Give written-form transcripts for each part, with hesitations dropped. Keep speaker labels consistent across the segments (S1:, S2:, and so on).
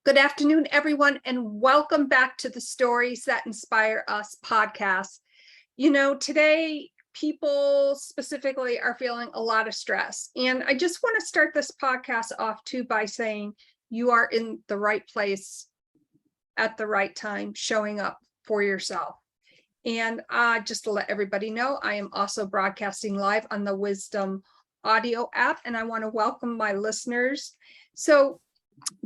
S1: Good afternoon, everyone, and welcome back to the Stories That Inspire Us podcast. Today people specifically are feeling a lot of stress. And I just want to start this podcast off too by saying you are in the right place at the right time, showing up for yourself. And just to let everybody know, I am also broadcasting live on the Wisdom audio app, and I want to welcome my listeners. So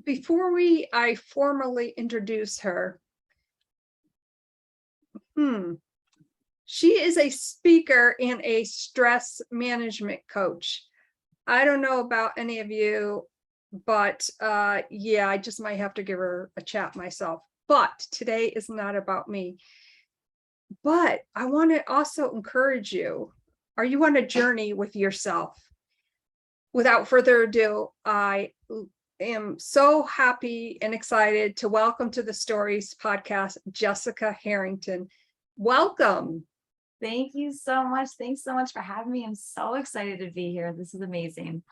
S1: before I formally introduce her, she is a speaker and a stress management coach. I don't know about any of you, but I just might have to give her a chat myself. But today is not about me. But I want to also encourage you. Are you on a journey with yourself? Without further ado, I am so happy and excited to welcome to the Stories podcast, Jessica Harrington. Welcome.
S2: Thank you so much. Thanks so much for having me. I'm so excited to be here. This is amazing.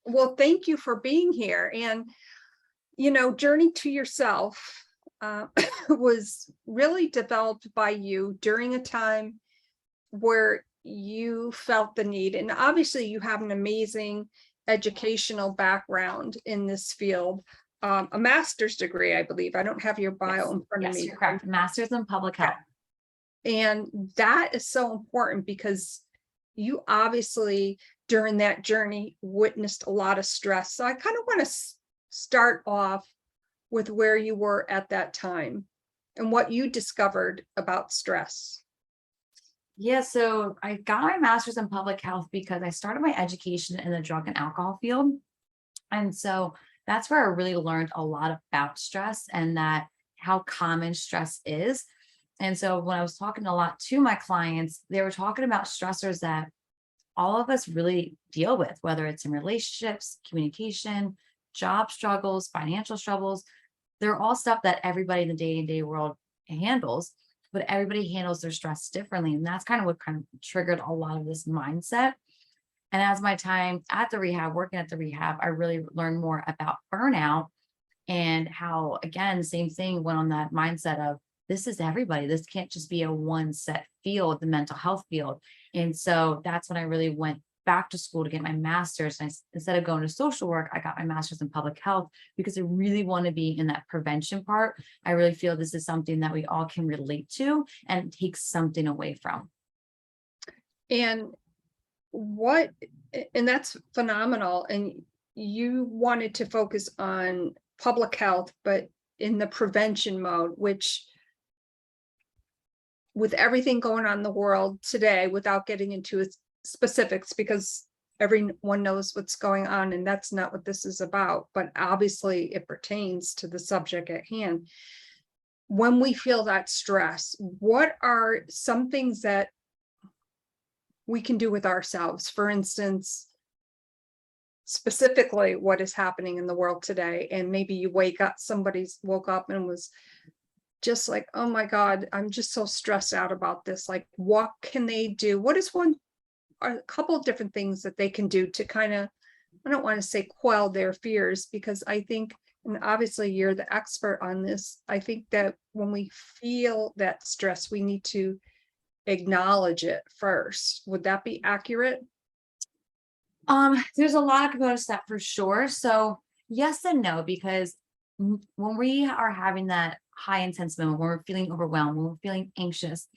S1: Well, thank you for being here. And, Journey to Yourself was really developed by you during a time where you felt the need. And obviously you have an amazing educational background in this field, a master's degree, I believe. I don't have your bio in front of me.
S2: You're correct. Master's in public health.
S1: And that is so important because you obviously during that journey witnessed a lot of stress. So I kind of want to start off with where you were at that time and what you discovered about stress.
S2: Yeah, so I got my master's in public health because I started my education in the drug and alcohol field. And so that's where I really learned a lot about stress and that how common stress is. And so when I was talking a lot to my clients, they were talking about stressors that all of us really deal with, whether it's in relationships, communication, job struggles, financial struggles. They're all stuff that everybody in the day-to-day world handles, but everybody handles their stress differently. And that's kind of what kind of triggered a lot of this mindset. And as my time at the rehab, working at the rehab, I really learned more about burnout and how, again, same thing went on that mindset of this is everybody. This can't just be a one set field, the mental health field. And so that's when I really went back to school to get my master's. And instead of going to social work, I got my master's in public health because I really want to be in that prevention part. I really feel this is something that we all can relate to and take something away from.
S1: And that's phenomenal. And you wanted to focus on public health, but in the prevention mode, which with everything going on in the world today, without getting into specifics, because everyone knows what's going on, and that's not what this is about, but obviously it pertains to the subject at hand. When we feel that stress, what are some things that we can do with ourselves? For instance, specifically what is happening in the world today, and maybe you somebody's woke up and was just like, oh my God, I'm just so stressed out about this. Like, what can they do? What is a couple of different things that they can do to kind of, I don't want to say quell their fears, because I think, and obviously you're the expert on this, I think that when we feel that stress, we need to acknowledge it first. Would that be accurate?
S2: There's a lot of components to that for sure. So yes and no, because when we are having that high intense moment, when we're feeling overwhelmed, when we're feeling anxious,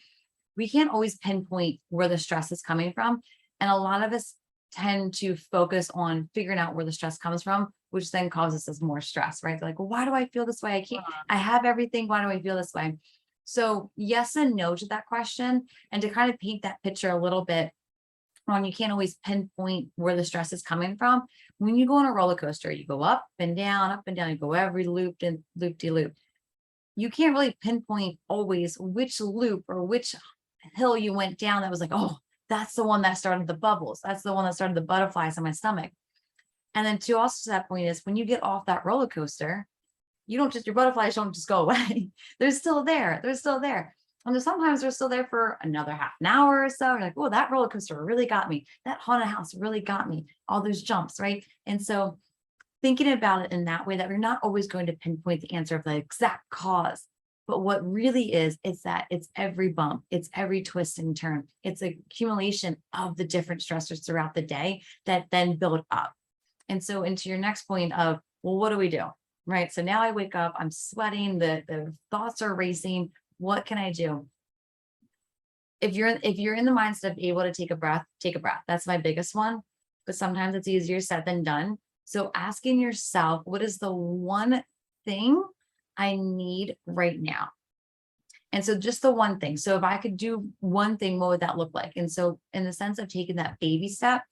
S2: we can't always pinpoint where the stress is coming from. And a lot of us tend to focus on figuring out where the stress comes from, which then causes us more stress, right? They're like, well, why do I feel this way? I have everything. Why do I feel this way? So yes and no to that question. And to kind of paint that picture a little bit, on you can't always pinpoint where the stress is coming from. When you go on a roller coaster, you go up and down, you go every loop and loop-de-loop. You can't really pinpoint always which loop or which hill you went down that was like, oh, that's the one that started the bubbles. That's the one that started the butterflies in my stomach. And then to also that point is when you get off that roller coaster, your butterflies don't just go away. They're still there. And then sometimes they're still there for another half an hour or so. You're like, oh, that roller coaster really got me. That haunted house really got me. All those jumps, right? And so thinking about it in that way, that we're not always going to pinpoint the answer of the exact cause. But what really is that it's every bump, it's every twist and turn, it's a accumulation of the different stressors throughout the day that then build up. And so, into your next point of, well, what do we do? Right. So now I wake up, I'm sweating, the thoughts are racing. What can I do? If you're in the mindset of able to take a breath, take a breath. That's my biggest one. But sometimes it's easier said than done. So asking yourself, what is the one thing I need right now? And so just the one thing. So if I could do one thing, what would that look like? And so in the sense of taking that baby step,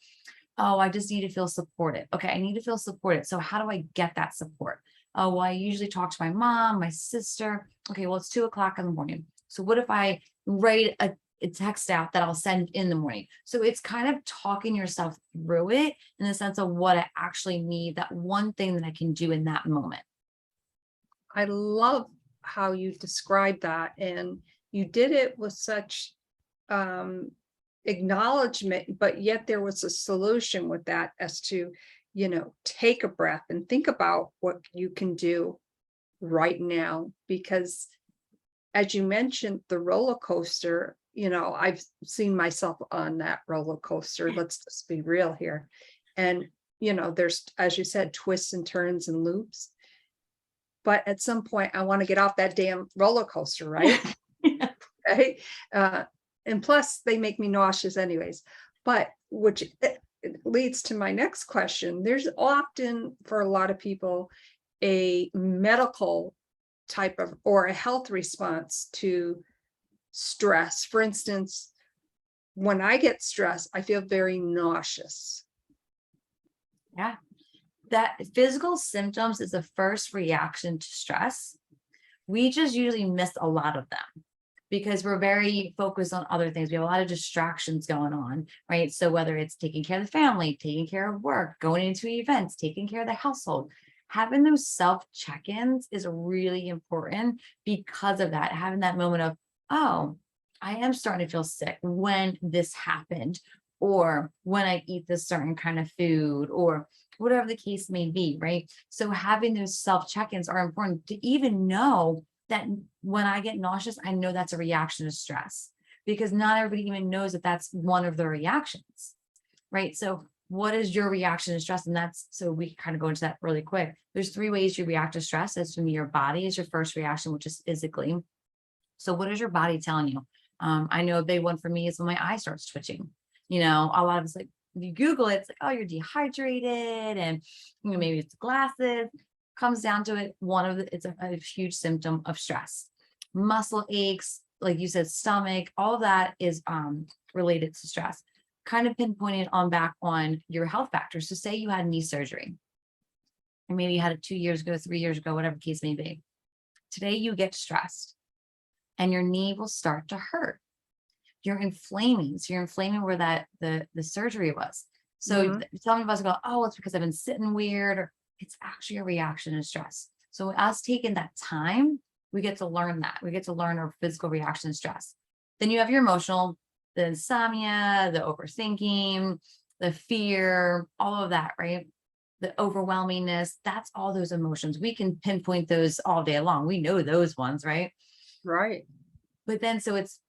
S2: oh, I just need to feel supported. Okay, I need to feel supported. So how do I get that support? Oh, well, I usually talk to my mom, my sister. Okay, well, it's 2 o'clock in the morning. So what if I write a text out that I'll send in the morning? So it's kind of talking yourself through it in the sense of what I actually need, that one thing that I can do in that moment.
S1: I love how you described that, and you did it with such acknowledgement, but yet there was a solution with that, as to, take a breath and think about what you can do right now. Because as you mentioned, the roller coaster, I've seen myself on that roller coaster. Let's just be real here. And, there's, as you said, twists and turns and loops. But at some point, I want to get off that damn roller coaster, right?
S2: Yeah.
S1: Right. And plus, they make me nauseous anyways. But which leads to my next question. There's often, for a lot of people, a medical type of, or a health response to stress. For instance, when I get stressed, I feel very nauseous.
S2: Yeah. That physical symptoms is the first reaction to stress. We just usually miss a lot of them because we're very focused on other things. We have a lot of distractions going on, right? So whether it's taking care of the family, taking care of work, going into events, taking care of the household, having those self check-ins is really important because of that. Having that moment of, oh, I am starting to feel sick when this happened, or when I eat this certain kind of food, or whatever the case may be, right? So having those self check-ins are important to even know that when I get nauseous, I know that's a reaction to stress, because not everybody even knows that that's one of the reactions, right? So what is your reaction to stress? And that's, so we kind of go into that really quick. There's 3 ways you react to stress. That's to me, your body is your first reaction, which is physically. So what is your body telling you? I know a big one for me is when my eye starts twitching. A lot of us, like, if you Google it, it's like, oh, you're dehydrated, and maybe it's glasses. Comes down to it, it's a huge symptom of stress. Muscle aches, like you said, stomach, all of that is related to stress. Kind of pinpointed on back on your health factors. So say you had knee surgery, or maybe you had it 2 years ago, 3 years ago, whatever the case may be. Today you get stressed and your knee will start to hurt. You're inflaming. So you're inflaming where that the surgery was. So some of us go, oh, it's because I've been sitting weird, or it's actually a reaction to stress. So us taking that time, we get to learn that. We get to learn our physical reaction to stress. Then you have your emotional, the insomnia, the overthinking, the fear, all of that, right? The overwhelmingness, that's all those emotions. We can pinpoint those all day long. We know those ones, right?
S1: Right.
S2: But then, so it's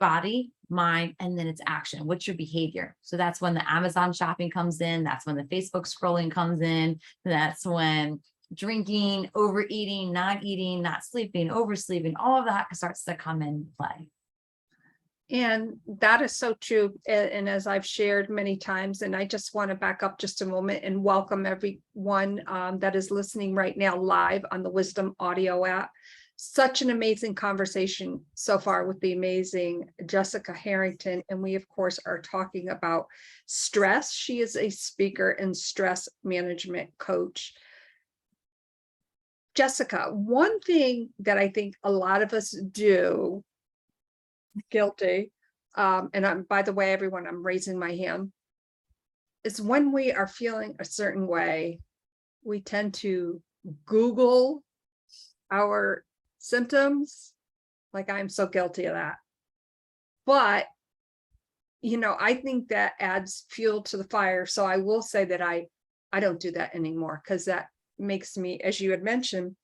S2: body, mind, and then it's action. What's your behavior? So that's when the Amazon shopping comes in. That's when the Facebook scrolling comes in. That's when drinking, overeating, not eating, not sleeping, oversleeping, all of that starts to come in play.
S1: And that is so true. And as I've shared many times, and I just want to back up just a moment and welcome everyone that is listening right now live on the Wisdom Audio app. Such an amazing conversation so far with the amazing Jessica Harrington. And we, of course, are talking about stress. She is a speaker and stress management coach. Jessica, one thing that I think a lot of us do, guilty, and by the way, everyone, I'm raising my hand, is when we are feeling a certain way, we tend to Google our symptoms. Like, I'm so guilty of that. But, I think that adds fuel to the fire. So I will say that I I don't do that anymore, because that makes me, as you had mentioned,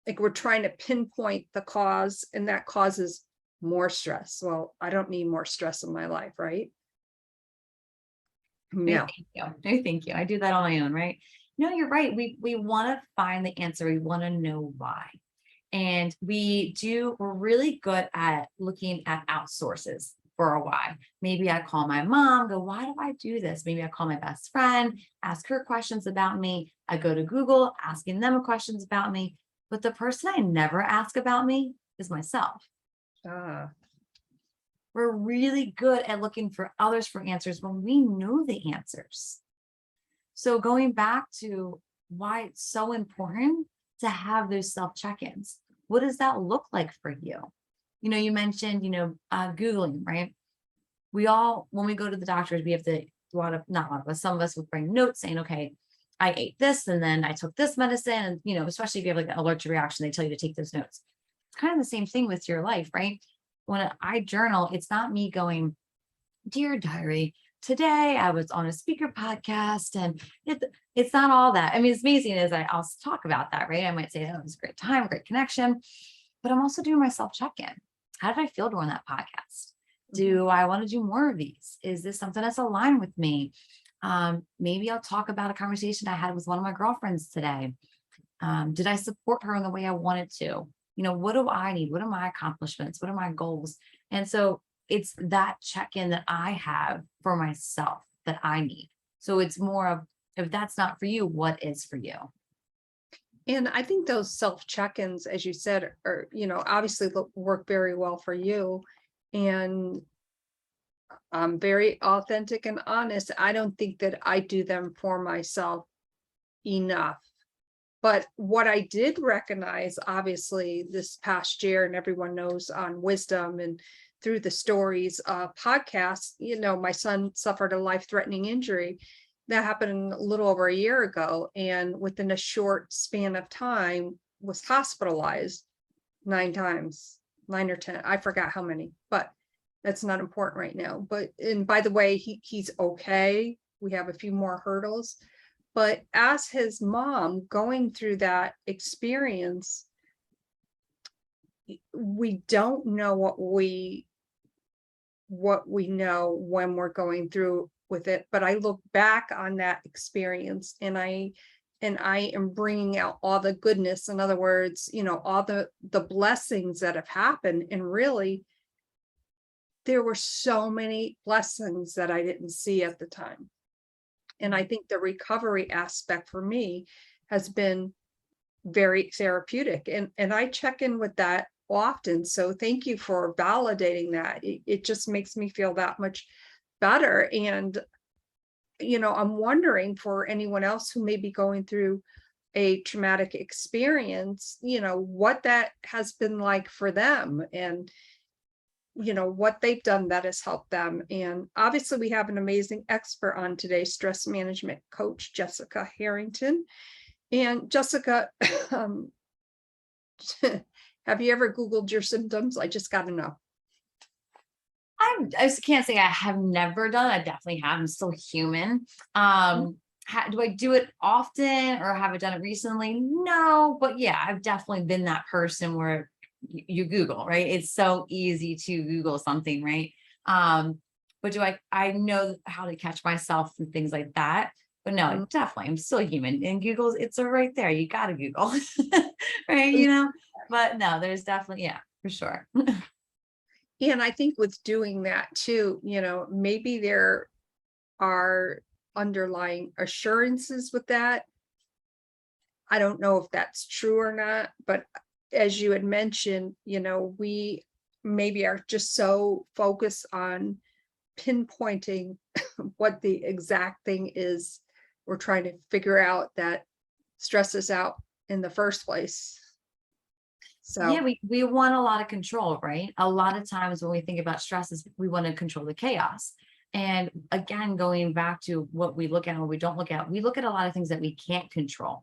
S1: like we're trying to pinpoint the cause, and that causes more stress. Well, I don't need more stress in my life, right?
S2: No,
S1: No.
S2: thank you. No, thank you. I do that on my own, right? No, you're right. We want to find the answer. We want to know why. And we're really good at looking at outsources for a why. Maybe I call my mom, go, why do I do this? Maybe I call my best friend, ask her questions about me. I go to Google, asking them questions about me. But the person I never ask about me is myself.
S1: Ah,
S2: We're really good at looking for others for answers when we know the answers. So going back to why it's so important to have those self check-ins. What does that look like for you? You mentioned, Googling, right? We all, when we go to the doctors, we have to, not a lot of us, some of us would bring notes saying, okay, I ate this and then I took this medicine. And, especially if you have like an allergic reaction, they tell you to take those notes. It's kind of the same thing with your life, right? When I journal, it's not me going, dear diary, today I was on a speaker podcast, and it's not all that. I mean, it's amazing as I'll talk about that, right? I might say, oh, it was a great time, great connection, but I'm also doing my self check-in. How did I feel during that podcast? Do I want to do more of these? Is this something that's aligned with me? Maybe I'll talk about a conversation I had with one of my girlfriends today. Did I support her in the way I wanted to? What do I need? What are my accomplishments? What are my goals? And so it's that check-in that I have for myself that I need. So it's more of, if that's not for you, what is for you?
S1: and I think those self check-ins, as you said, are, obviously work very well for you. And I'm very authentic and honest. I don't think that I do them for myself enough. But what I did recognize, obviously, this past year, and everyone knows on Wisdom and through the stories podcast, my son suffered a life-threatening injury that happened a little over a year ago, and within a short span of time was hospitalized 9 times, 9 or 10, I forgot how many, but that's not important right now. But, and by the way, he's okay. We have a few more hurdles. But as his mom going through that experience, we don't know what we know when we're going through with it. But I look back on that experience, and I am bringing out all the goodness. In other words, all the blessings that have happened. And really, there were so many blessings that I didn't see at the time. And I think the recovery aspect for me has been very therapeutic. And I check in with that often. So thank you for validating that. It just makes me feel that much better. And, I'm wondering, for anyone else who may be going through a traumatic experience, what that has been like for them, and what they've done that has helped them. And obviously we have an amazing expert on today, stress management coach Jessica Harrington. And Jessica, have you ever Googled your symptoms? I just got to know.
S2: I can't say I have never done. I definitely have. I'm still human. Do I do it often, or have I done it recently? No, but yeah, I've definitely been that person where you Google, right? It's so easy to Google something, right? But I know how to catch myself and things like that. But no, definitely, I'm still human. And Google's, it's right there. You got to Google, right? But no, there's definitely, yeah, for sure.
S1: And I think with doing that too, maybe there are underlying assurances with that. I don't know if that's true or not, but as you had mentioned, we maybe are just so focused on pinpointing what the exact thing is we're trying to figure out that stresses out in the first place. So
S2: yeah, we want a lot of control, right? A lot of times when we think about stresses, we want to control the chaos. And again, going back to what we look at and what we don't look at, we look at a lot of things that we can't control.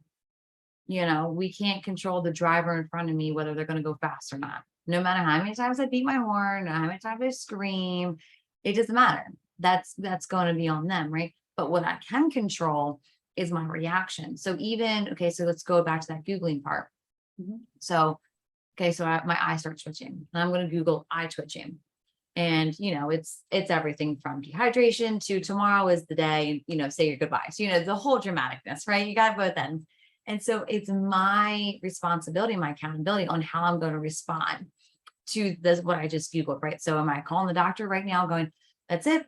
S2: We can't control the driver in front of me, whether they're going to go fast or not. No matter how many times I beat my horn, how many times I scream, it doesn't matter. That's going to be on them, right? But what I can control is my reaction. So even, okay, so let's go back to that Googling part.
S1: Mhm.
S2: So, okay, so my eye starts twitching and I'm going to Google eye twitching. And, it's everything from dehydration to tomorrow is the day, say your goodbyes, the whole dramaticness, right? You got both ends. And so it's my responsibility, my accountability on how I'm going to respond to this, what I just Googled, right? So am I calling the doctor right now going, that's it.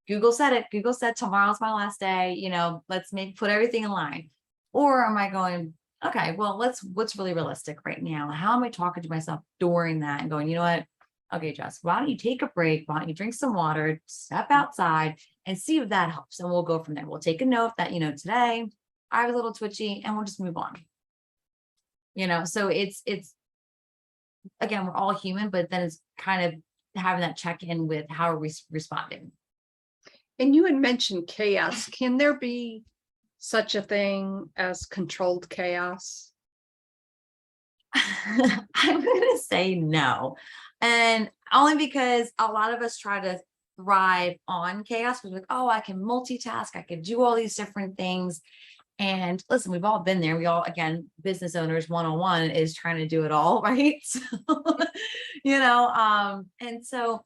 S2: Google said it. Google said tomorrow's my last day, let's put everything in line. Or am I going, okay, well, what's really realistic right now? How am I talking to myself during that and going, you know what? Okay, Jess, why don't you take a break? Why don't you drink some water, step outside and see if that helps? And we'll go from there. We'll take a note that, today I was a little twitchy and we'll just move on. So it's again, we're all human, but then it's kind of having that check in with how are we responding.
S1: And you had mentioned chaos. Can there be such a thing as controlled chaos?
S2: I'm going to say no. And only because a lot of us try to thrive on chaos. We're like, oh, I can multitask. I can do all these different things. And listen, we've all been there. We all, again, business owners 101 is trying to do it all, right? So, and so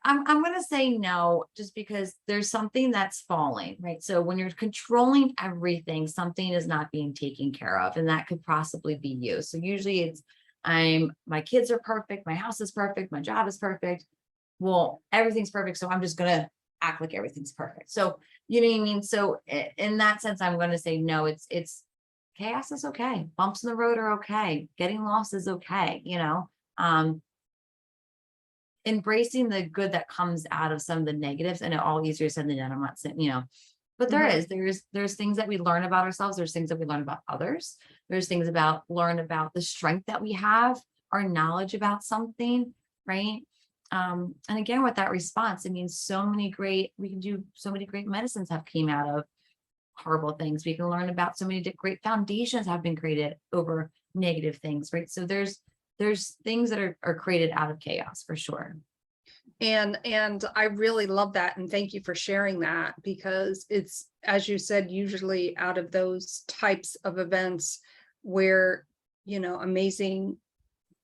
S2: I'm going to say no, just because there's something that's falling, right? So when you're controlling everything, something is not being taken care of, and that could possibly be you. So usually it's, my kids are perfect, my house is perfect, my job is perfect. Well, everything's perfect. So I'm just going to act like everything's perfect. So, you know what I mean? So in that sense, I'm going to say no, it's chaos is okay. Bumps in the road are okay. Getting lost is okay. Embracing the good that comes out of some of the negatives, and it all easier said than done. I'm not saying, but there's things that we learn about ourselves. There's things that we learn about others. There's things learn about the strength that we have, our knowledge about something, right? And again, with that response, I mean, we can do so many great medicines have came out of horrible things. We can learn about so many great foundations have been created over negative things, right? So there's things that are created out of chaos for sure.
S1: And I really love that. And thank you for sharing that, because it's, as you said, usually out of those types of events where, amazing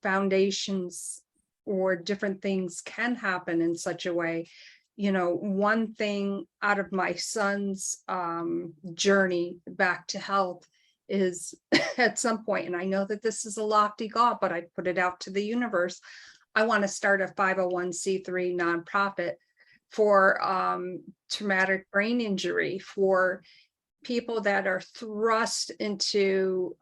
S1: foundations or different things can happen in such a way. One thing out of my son's journey back to health is at some point, and I know that this is a lofty goal, but I put it out to the universe. I want to start a 501c3 nonprofit for traumatic brain injury, for people that are thrust into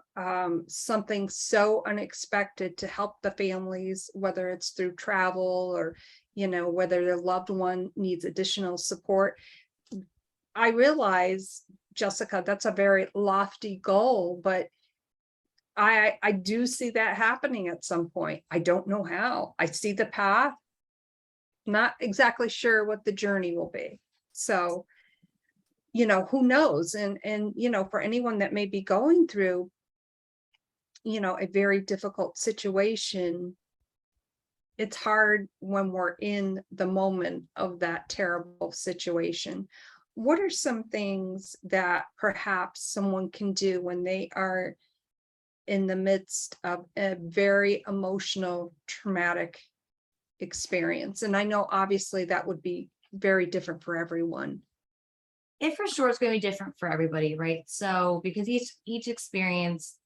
S1: something so unexpected, to help the families, whether it's through travel or, whether their loved one needs additional support. I realize, Jessica, that's a very lofty goal, but I do see that happening at some point. I don't know how. I see the path, not exactly sure what the journey will be. So, who knows? And for anyone that may be going through, a very difficult situation, it's hard when we're in the moment of that terrible situation. What are some things that perhaps someone can do when they are in the midst of a very emotional, traumatic experience? And I know obviously that would be very different for everyone.
S2: It for sure is going to be different for everybody, right? So because each experience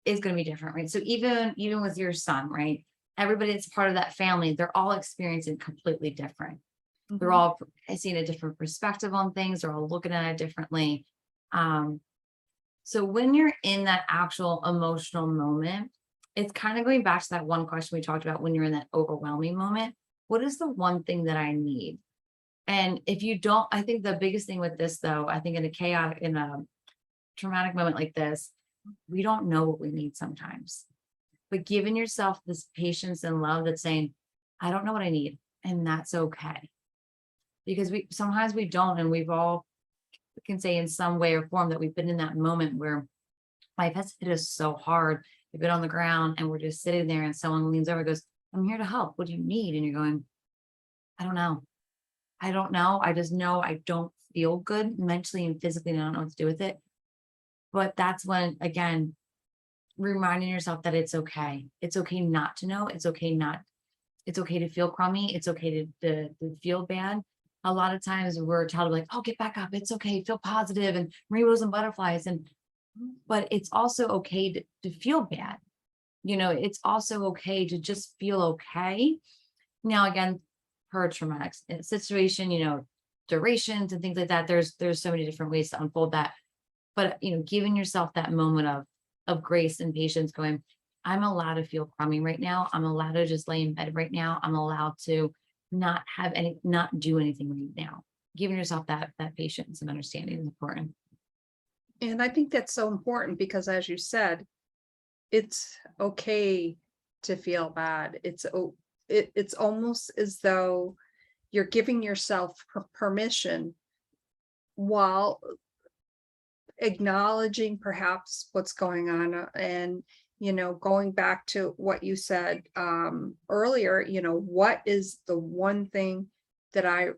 S2: is going to be different, right? So even with your son, right? Everybody that's part of that family, they're all experiencing completely different. They're all seeing a different perspective on things. They're all looking at it differently. So when you're in that actual emotional moment, it's kind of going back to that one question we talked about when you're in that overwhelming moment. What is the one thing that I need? And if you don't, I think the biggest thing with this, though, I think in a traumatic moment like this, we don't know what we need sometimes. But giving yourself this patience and love that's saying, I don't know what I need, and that's okay. Because sometimes we don't, and we've all can say in some way or form that we've been in that moment where life has hit us so hard. We've been on the ground and we're just sitting there, and someone leans over and goes, I'm here to help. What do you need? And you're going, I don't know. I don't know. I just know I don't feel good mentally and physically, and I don't know what to do with it. But that's when, again, reminding yourself that it's okay. It's okay not to know. It's okay to feel crummy. It's okay to feel bad. A lot of times we're told like, oh, get back up. It's okay. Feel positive and rainbows and butterflies. But it's also okay to feel bad. It's also okay to just feel okay. Now, again, per traumatic situation, durations and things like that. There's so many different ways to unfold that. But giving yourself that moment of grace and patience, going, I'm allowed to feel crummy right now. I'm allowed to just lay in bed right now. I'm allowed to not do anything right now. Giving yourself that patience and understanding is important.
S1: And I think that's so important because, as you said, it's okay to feel bad. It's almost as though you're giving yourself permission while acknowledging perhaps what's going on, and going back to what you said earlier, what is the one thing that I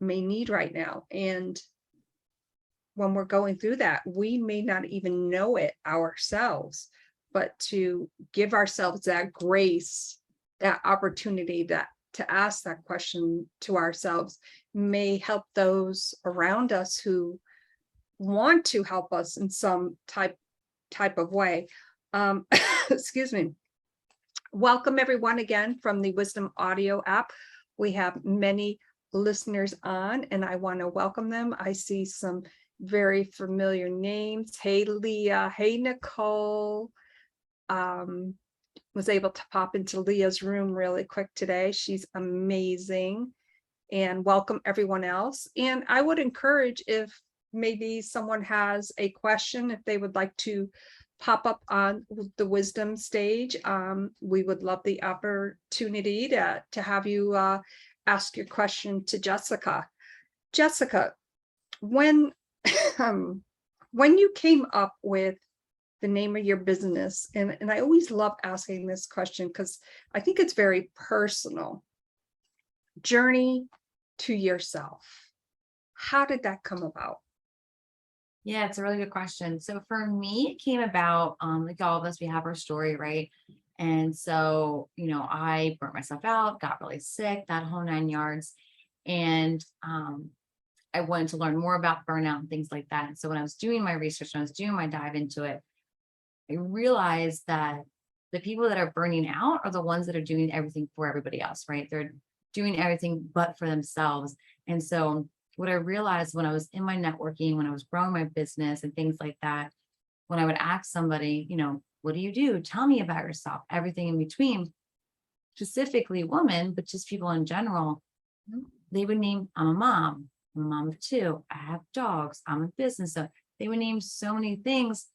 S1: may need right now? And when we're going through that, we may not even know it ourselves, but to give ourselves that grace, that opportunity, that to ask that question to ourselves may help those around us who want to help us in some type of way. Excuse me. Welcome everyone again from the Wisdom Audio app. We have many listeners on, and I want to welcome them. I see some very familiar names. Hey, Leah. Hey, Nicole. Was able to pop into Leah's room really quick today. She's amazing. And welcome everyone else. And I would encourage, if maybe someone has a question, if they would like to pop up on the wisdom stage, we would love the opportunity to have you ask your question to Jessica. Jessica, when when you came up with the name of your business, and I always love asking this question because I think it's very personal, journey to yourself. How did that come about?
S2: Yeah, it's a really good question. So for me, it came about, like all of us, we have our story, right? And so, I burnt myself out, got really sick, that whole 9 yards. And I wanted to learn more about burnout and things like that. And so when I was doing my research, when I was doing my dive into it, I realized that the people that are burning out are the ones that are doing everything for everybody else, right? They're doing everything but for themselves. And so what I realized when I was in my networking, when I was growing my business and things like that, when I would ask somebody, what do you do? Tell me about yourself, everything in between, specifically women, but just people in general, they would name, I'm a mom of two, I have dogs, I'm a business. So they would name so many things,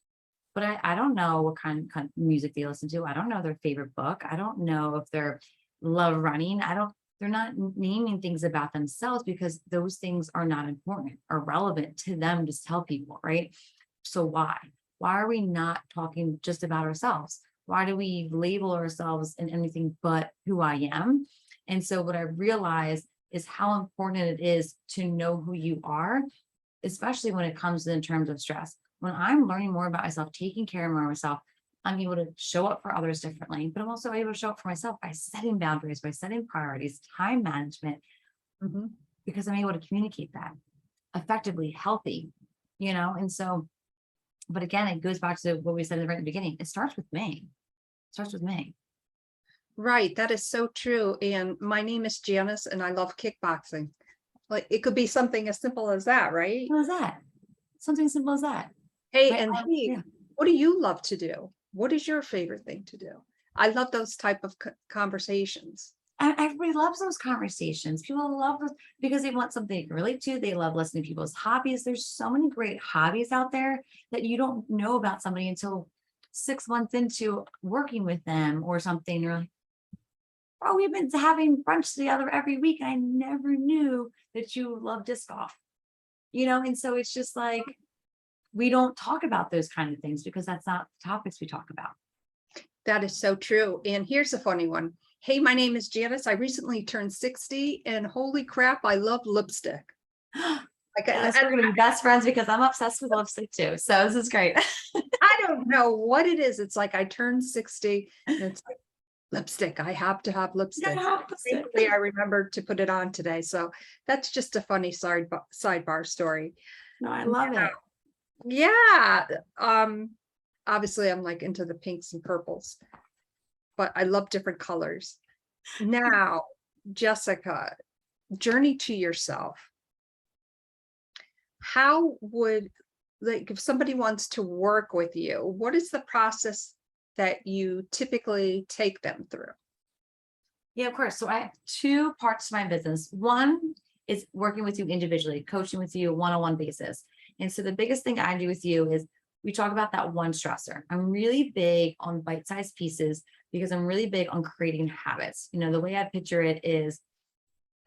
S2: but I don't know what kind of music they listen to. I don't know their favorite book. I don't know if they're love running. They're not naming things about themselves because those things are not important or relevant to them to tell people, right? So why? Why are we not talking just about ourselves? Why do we label ourselves in anything but who I am? And so what I realized is how important it is to know who you are, especially when it comes in terms of stress. When I'm learning more about myself, taking care of myself, I'm able to show up for others differently, but I'm also able to show up for myself by setting boundaries, by setting priorities, time management, because I'm able to communicate that effectively, healthy, and so, but again, it goes back to what we said right in the beginning. It starts with me. It starts with me.
S1: Right. That is so true. And my name is Janice and I love kickboxing. Like it could be something as simple as that, right?
S2: What is that? Something simple as that.
S1: Hey,
S2: Right?
S1: and hey, what do you love to do? What is your favorite thing to do? I love those type of conversations.
S2: Everybody loves those conversations. People love those because they want something to relate to. They love listening to people's hobbies. There's so many great hobbies out there that you don't know about somebody until 6 months into working with them or something. You're like, oh, we've been having brunch together every week. I never knew that you love disc golf, And so it's just like, we don't talk about those kind of things because that's not the topics we talk about.
S1: That is so true. And here's a funny one. Hey, my name is Janice. I recently turned 60 and holy crap, I love lipstick. I Like,
S2: Yes, we're gonna be best friends because I'm obsessed with lipstick too. So this is great.
S1: I don't know what it is. It's like I turned 60 and it's like lipstick. I have to have lipstick. Thankfully, I remembered to put it on today. So that's just a funny sidebar story.
S2: No, I love it.
S1: Yeah. Obviously I'm like into the pinks and purples, but I love different colors. Now, Jessica, journey to yourself. How would, like, if somebody wants to work with you, what is the process that you typically take them through?
S2: Yeah, of course. So I have two parts to my business. One is working with you individually, coaching with you one-on-one basis. And so the biggest thing I do with you is we talk about that one stressor. I'm really big on bite-sized pieces because I'm really big on creating habits. You know, the way I picture it is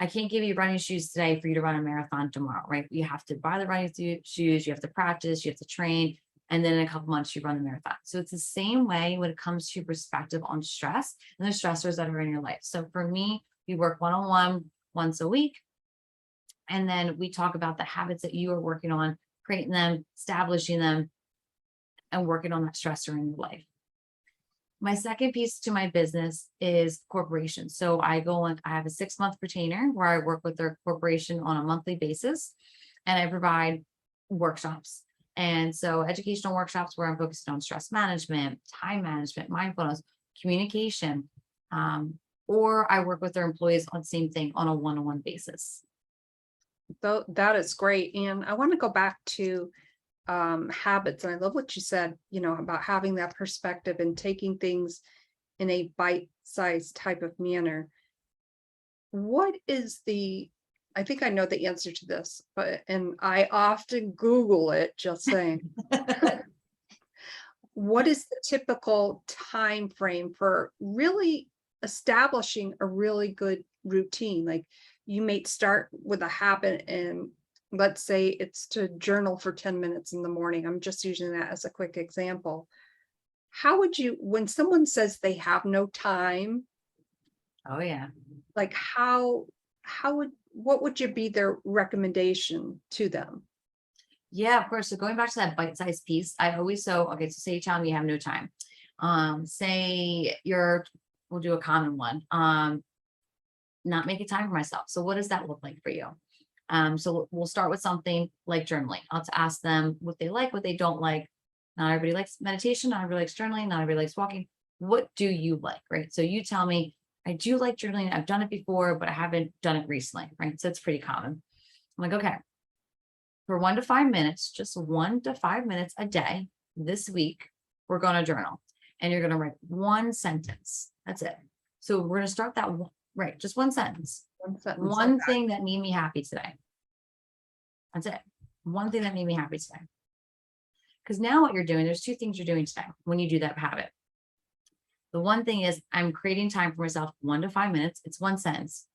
S2: I can't give you running shoes today for you to run a marathon tomorrow, right? You have to buy the running shoes, you have to practice, you have to train, and then in a couple months you run the marathon. So it's the same way when it comes to perspective on stress and the stressors that are in your life. So for me, we work one-on-one once a week, and then we talk about the habits that you are working on, creating them, establishing them, and working on that stressor in your life. My second piece to my business is corporations. So I have a 6-month retainer where I work with their corporation on a monthly basis, and I provide workshops. And so educational workshops where I'm focused on stress management, time management, mindfulness, communication, or I work with their employees on the same thing on a one-on-one basis.
S1: So that is great. And I want to go back to habits. And I love what you said, about having that perspective and taking things in a bite-sized type of manner. What is I think I know the answer to this, and I often Google it, just saying. What is the typical time frame for really establishing a really good routine? Like, you may start with a habit, and let's say it's to journal for 10 minutes in the morning. I'm just using that as a quick example. How would you, when someone says they have no time,
S2: Oh yeah.
S1: like what would you be their recommendation to them?
S2: Yeah, of course. So going back to that bite-sized piece, so say you tell me you have no time. We'll do a common one. Not making time for myself. So what does that look like for you? So we'll start with something like journaling. I'll ask them what they like, what they don't like. Not everybody likes meditation. Not everybody likes journaling. Not everybody likes walking. What do you like, right? So you tell me, I do like journaling. I've done it before, but I haven't done it recently, right? So it's pretty common. I'm like, okay, for 1 to 5 minutes, just 1 to 5 minutes a day this week, we're going to journal, and you're going to write one sentence. That's it. So we're going to start that right. Just one sentence. One thing that made me happy today. That's it. One thing that made me happy today. Because now what you're doing, there's 2 things you're doing today when you do that habit. The one thing is I'm creating time for myself, 1 to 5 minutes. It's one sentence.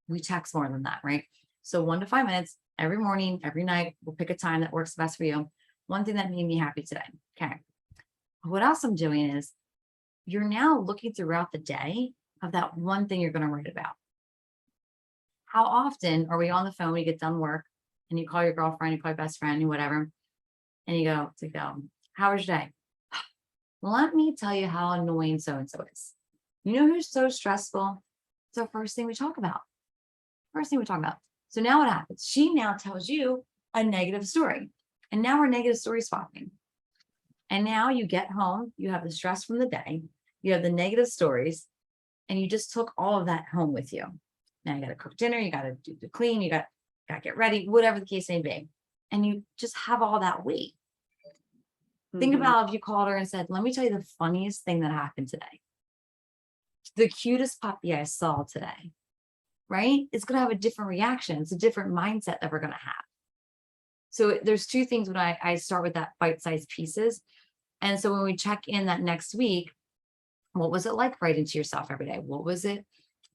S2: We text more than that, right? So 1 to 5 minutes every morning, every night, we'll pick a time that works best for you. One thing that made me happy today. Okay. What else I'm doing is you're now looking throughout the day of that one thing you're going to write about. How often are we on the phone when you get done work and you call your girlfriend, you call your best friend, whatever, and you go, how was your day? Let me tell you how annoying so-and-so is. You know who's so stressful? It's the first thing we talk about. So now what happens? She now tells you a negative story. And now we're negative story swapping. And now you get home, you have the stress from the day, you have the negative stories, and you just took all of that home with you. Now you got to cook dinner, you got to do the clean, you got to get ready, whatever the case may be. And you just have all that weight. Think about if you called her and said, let me tell you the funniest thing that happened today. The cutest puppy I saw today, right? It's going to have a different reaction. It's a different mindset that we're going to have. So there's 2 things when I start with that bite-sized pieces. And so when we check in that next week, what was it like writing to yourself every day? What was it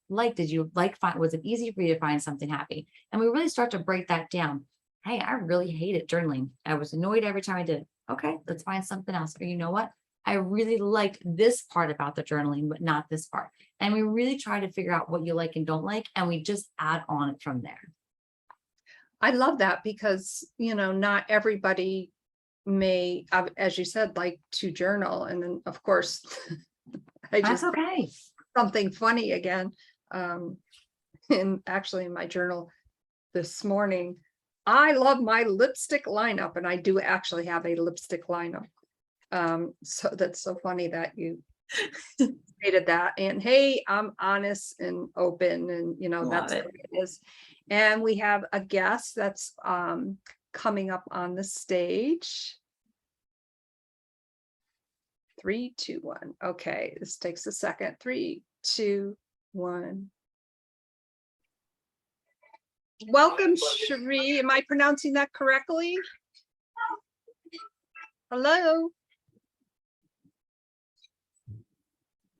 S2: like? Was it easy for you to find something happy? And we really start to break that down. Hey, I really hated journaling. I was annoyed every time I did it. Okay, let's find something else. Or you know what? I really liked this part about the journaling, but not this part. And we really try to figure out what you like and don't like, and we just add on it from there.
S1: I love that because, not everybody may, as you said, like to journal. And then, of course, I
S2: That's
S1: just
S2: okay.
S1: something funny again. And actually in my journal this morning, I love my lipstick lineup, and I do actually have a lipstick lineup. So that's so funny that you stated that. And hey, I'm honest and open, and
S2: Love
S1: that's
S2: it.
S1: what it is. And we have a guest that's coming up on the stage. 3, 2, 1. Okay, this takes a second. 3, 2, 1. Welcome, Cherie. Am I pronouncing that correctly? Hello.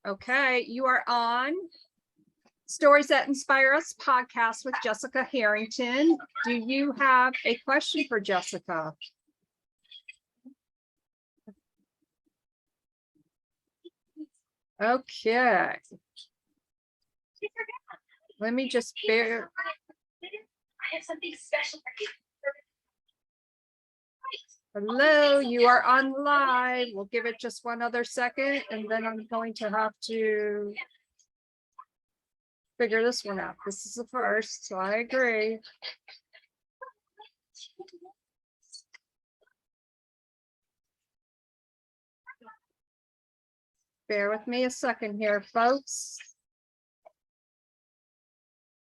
S1: Okay, you are on Stories That Inspire Us podcast with Jessica Harrington. Do you have a question for Jessica? Okay. Let me just bear.
S3: I have something special for you.
S1: Hello, you are on live. We'll give it just one other second, and then I'm going to have to figure this one out. This is the first, so I agree. Bear with me a second here, folks.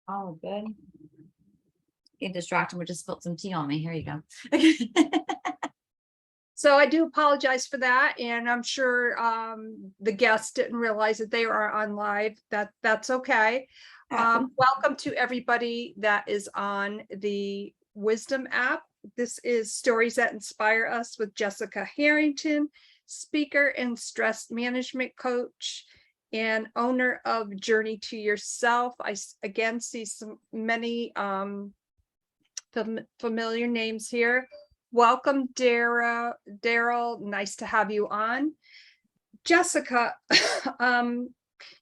S2: Oh, good. Get distracted. We just spilled some tea on me. Here you go.
S1: So I do apologize for that, and I'm sure the guests didn't realize that they are on live. That's okay. Welcome to everybody that is on the Wisdom app. This is Stories That Inspire Us with Jessica Harrington, speaker and stress management coach and owner of Journey to Yourself. I again see many familiar names here. Welcome, Daryl. Nice to have you on. Jessica,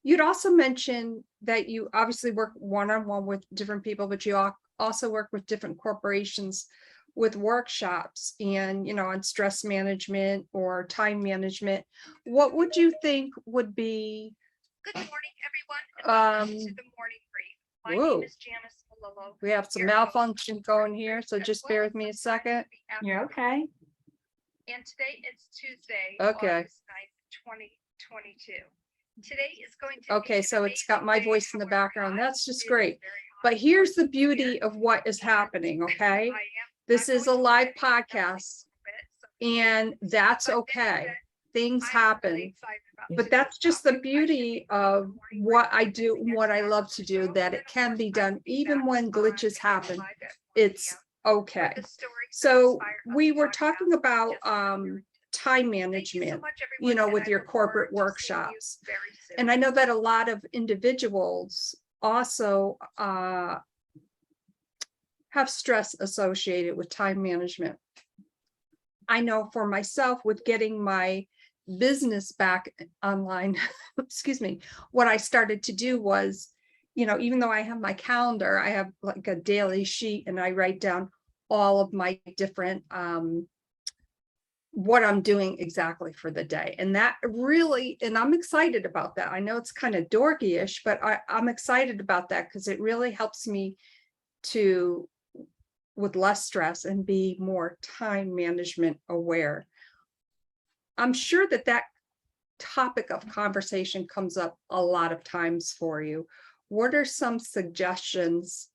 S1: you'd also mentioned that you obviously work one-on-one with different people, but you also work with different corporations with workshops and, on stress management or time management. What would you think would be?
S3: Good morning, everyone, and welcome to the morning brief. My
S1: Whoa.
S3: name is Janice Malolo.
S1: We have some malfunction going here, so just bear with me a second.
S2: You're okay.
S3: And today it's Tuesday,
S1: Okay.
S3: August 9th, 2022. Today is going to
S1: Okay,
S3: be
S1: so it's got my voice in the background. That's just great.
S3: But
S1: But here's the beauty of what is happening, okay? This is a live podcast, and that's okay. Things happen. But that's just the beauty of what I do and what I love to do, that it can be done even when glitches happen. It's okay. So we were talking about time management, with your corporate workshops. And I know that a lot of individuals also have stress associated with time management. I know for myself, with getting my business back online, excuse me, what I started to do was, even though I have my calendar, I have like a daily sheet, and I write down all of my different what I'm doing exactly for the day. And that really, and I'm excited about that. I know it's kind of dorky-ish, but I'm excited about that because it really helps me with less stress and be more time management aware. I'm sure that topic of conversation comes up a lot of times for you. What are some suggestions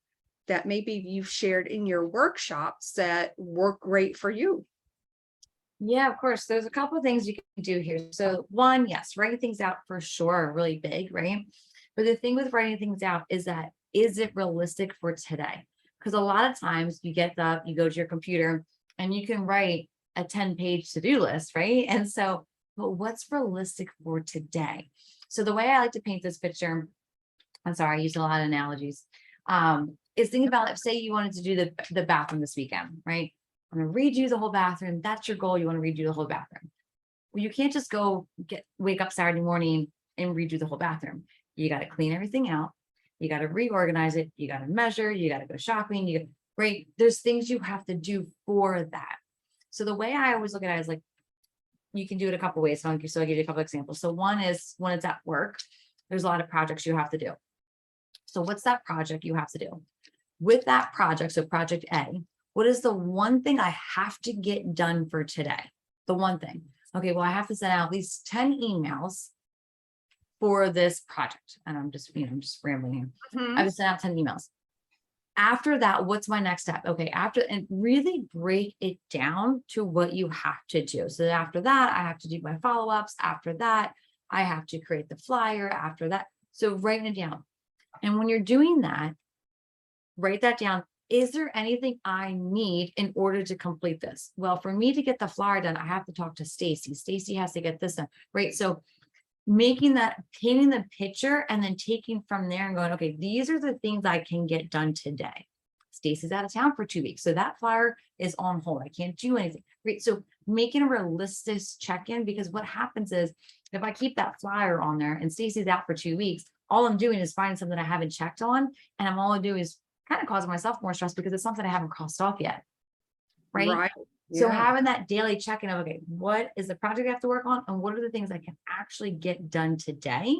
S1: that maybe you've shared in your workshops that work great for you?
S2: Yeah, of course. There's a couple of things you can do here. So one, yes, writing things out for sure are really big, right? But the thing with writing things out is it realistic for today? Because a lot of times you get up, you go to your computer, and you can write a 10-page to-do list, right? And so, but what's realistic for today? So the way I like to paint this picture, I'm sorry, I use a lot of analogies, is think about, if say you wanted to do the bathroom this weekend, right? I'm going to redo the whole bathroom. That's your goal. You want to redo the whole bathroom. Well, you can't just wake up Saturday morning and redo the whole bathroom. You got to clean everything out. You got to reorganize it. You got to measure. You got to go shopping. right? There's things you have to do for that. So the way I always look at it is like, you can do it a couple ways. So I'll give you a couple examples. So one is when it's at work, there's a lot of projects you have to do. So what's that project you have to do? With that project, so project A, what is the one thing I have to get done for today? The one thing. Okay, well, I have to send out at least 10 emails for this project. And I'm just rambling here. I have to send out 10 emails. After that, what's my next step? Okay, and really break it down to what you have to do. So after that, I have to do my follow-ups. After that, I have to create the flyer. After that, so writing it down. And when you're doing that, write that down. Is there anything I need in order to complete this? Well, for me to get the flyer done, I have to talk to Stacy. Stacy has to get this done, right? So painting the picture and then taking from there and going, okay, these are the things I can get done today. Stacy's out of town for 2 weeks. So that flyer is on hold. I can't do anything. Right. So making a realistic check-in, because what happens is if I keep that flyer on there and Stacy's out for 2 weeks, all I'm doing is finding something I haven't checked on. And all I do is kind of causing myself more stress because it's something I haven't crossed off yet. Right. So having that daily check-in of, okay, what is the project I have to work on? And what are the things I can actually get done today?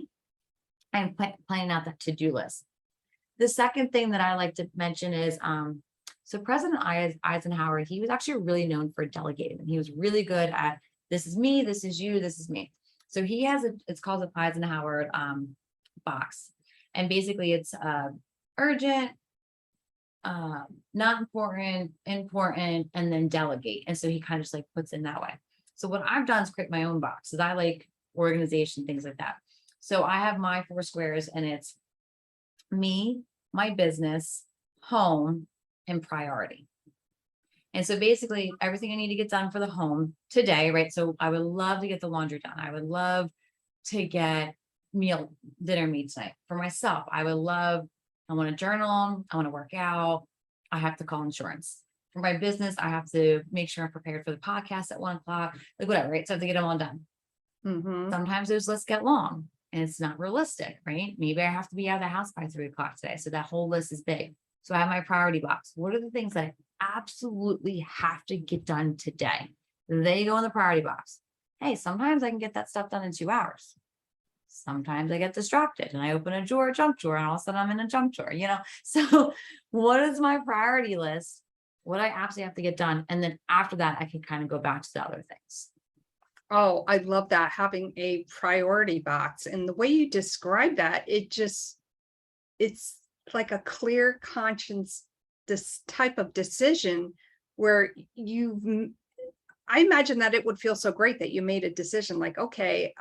S2: And planning out that to-do list. The second thing that I like to mention is, so President Eisenhower, he was actually really known for delegating. And he was really good at, this is me, this is you, this is me. So he has it's called an Eisenhower box. And basically it's urgent, not important, important, and then delegate. And so he kind of just like puts in that way. So what I've done is create my own box, because I like organization, things like that. So I have my 4 squares, and it's me, my business, home, and priority. And so basically everything I need to get done for the home today, right? So I would love to get the laundry done. I would love to get dinner made tonight for myself. I want to journal. I want to work out. I have to call insurance. For my business, I have to make sure I'm prepared for the podcast at 1 o'clock, like whatever, right? So I have to get them all done. Sometimes those lists get long and it's not realistic, right? Maybe I have to be out of the house by 3 o'clock today. So that whole list is big. So I have my priority box. What are the things that I absolutely have to get done today? They go in the priority box. Hey, sometimes I can get that stuff done in 2 hours. Sometimes I get distracted and I open a junk drawer, and all of a sudden I'm in a junk drawer, So what is my priority list? What I absolutely have to get done. And then after that, I can kind of go back to the other things.
S1: Oh, I love that, having a priority box. And the way you describe that, it's like a clear conscience, this type of decision where I imagine that it would feel so great that you made a decision like, okay,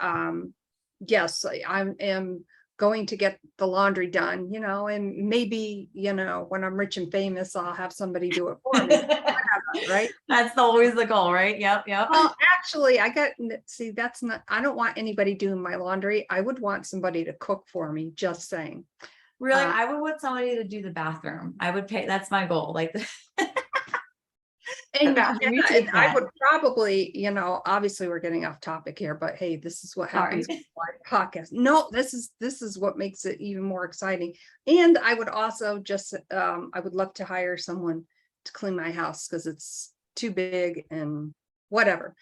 S1: yes, I am going to get the laundry done, and maybe, when I'm rich and famous, I'll have somebody do it for me. Right?
S2: That's always the goal, right? Yep.
S1: Well, actually, that's not, I don't want anybody doing my laundry. I would want somebody to cook for me, just saying.
S2: Really, I would want somebody to do the bathroom. I would pay, that's my goal. Like
S1: and I would probably, obviously we're getting off topic here, but hey, this is what happens with my podcast. No, this is what makes it even more exciting. And I would also I would love to hire someone to clean my house because it's too big and whatever.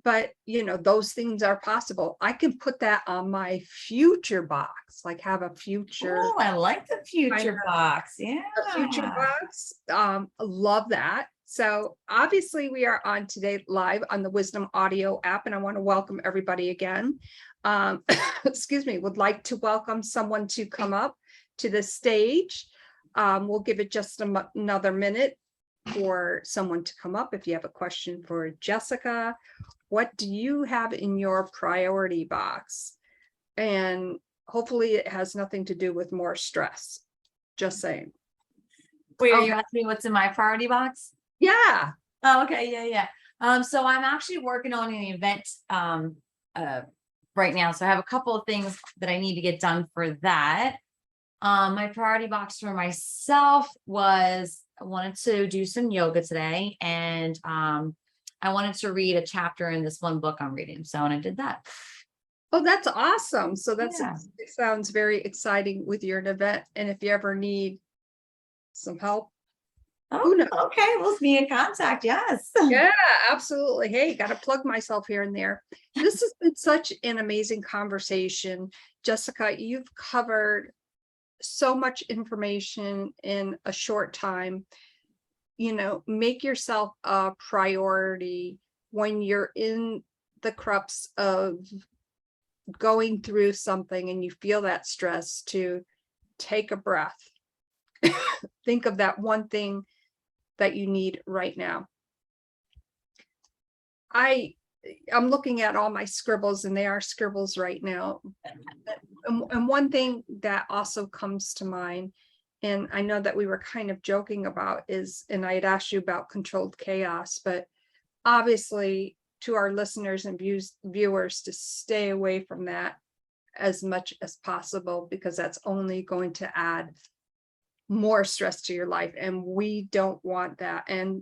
S1: But those things are possible. I can put that on my future box, like have a future.
S2: Oh, I like the future box. Yeah.
S1: The future box. Love that. So obviously we are on today live on the Wisdom Audio app, and I want to welcome everybody again. Excuse me, would like to welcome someone to come up to the stage. We'll give it just another minute for someone to come up. If you have a question for Jessica, what do you have in your priority box? And hopefully it has nothing to do with more stress. Just saying.
S2: Wait, are you asking me what's in my priority box?
S1: Yeah.
S2: Oh, okay. Yeah. So I'm actually working on an event right now. So I have a couple of things that I need to get done for that. My priority box for myself was I wanted to do some yoga today, and I wanted to read a chapter in this one book I'm reading. So, and I did that.
S1: Oh, that's awesome. So it sounds very exciting with your event. And if you ever need some help,
S2: Oh, okay. We'll be in contact. Yes.
S1: Yeah, absolutely. Hey, got to plug myself here and there. This has been such an amazing conversation. Jessica, you've covered so much information in a short time. Make yourself a priority when you're in the crux of going through something and you feel that stress, to take a breath. Think of that one thing that you need right now. I'm looking at all my scribbles, and they are scribbles right now. And one thing that also comes to mind, and I know that we were kind of joking about, is, and I had asked you about controlled chaos, but obviously to our listeners and viewers to stay away from that as much as possible, because that's only going to add more stress to your life, and we don't want that. And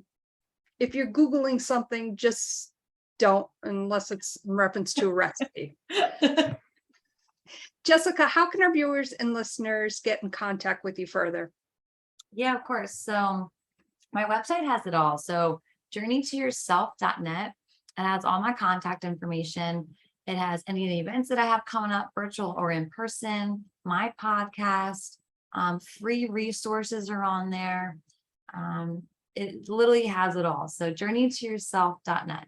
S1: if you're Googling something, just don't, unless it's in reference to a recipe. Jessica, how can our viewers and listeners get in contact with you further?
S2: Yeah, of course. So my website has it all. So journeytoyourself.net. It has all my contact information. It has any of the events that I have coming up, virtual or in person, my podcast, free resources are on there. It literally has it all. So journeytoyourself.net.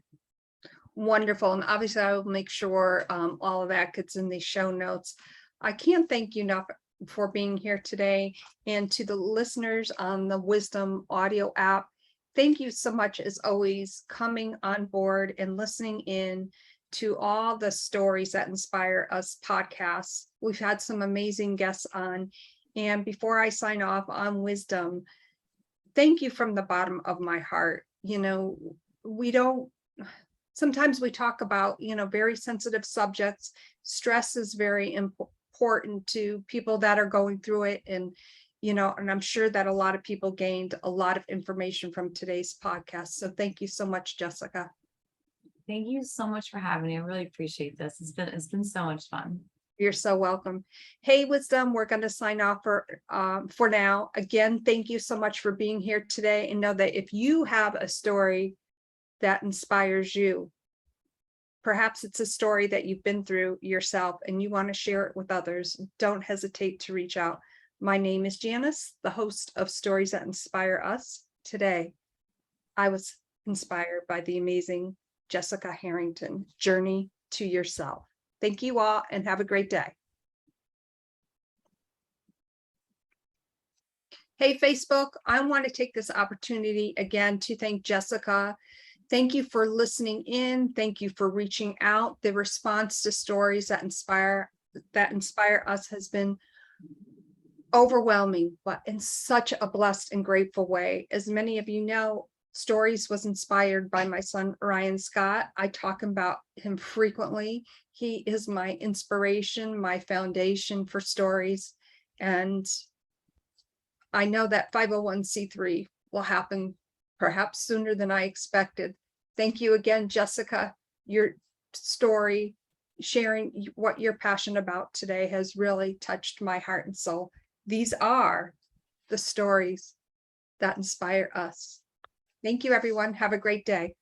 S1: Wonderful. And obviously I will make sure all of that gets in the show notes. I can't thank you enough for being here today. And to the listeners on the Wisdom audio app, thank you so much, as always, coming on board and listening in to all the Stories That Inspire Us podcasts. We've had some amazing guests on. And before I sign off on Wisdom, thank you from the bottom of my heart. Sometimes we talk about, very sensitive subjects. Stress is very important to people that are going through it. And I'm sure that a lot of people gained a lot of information from today's podcast. So thank you so much, Jessica.
S2: Thank you so much for having me. I really appreciate this. It's been so much fun.
S1: You're so welcome. Hey, Wisdom, we're going to sign off for now. Again, thank you so much for being here today. And know that if you have a story that inspires you, perhaps it's a story that you've been through yourself and you want to share it with others, don't hesitate to reach out. My name is Janice, the host of Stories That Inspire Us. Today, I was inspired by the amazing Jessica Harrington, Journey to Yourself. Thank you all and have a great day. Hey, Facebook, I want to take this opportunity again to thank Jessica. Thank you for listening in. Thank you for reaching out. The response to Stories That Inspire Us has been overwhelming, but in such a blessed and grateful way. As many of you know, Stories was inspired by my son, Ryan Scott. I talk about him frequently. He is my inspiration, my foundation for stories. And I know that 501c3 will happen perhaps sooner than I expected. Thank you again, Jessica. Your story, sharing what you're passionate about today, has really touched my heart and soul. These are the stories that inspire us. Thank you, everyone. Have a great day.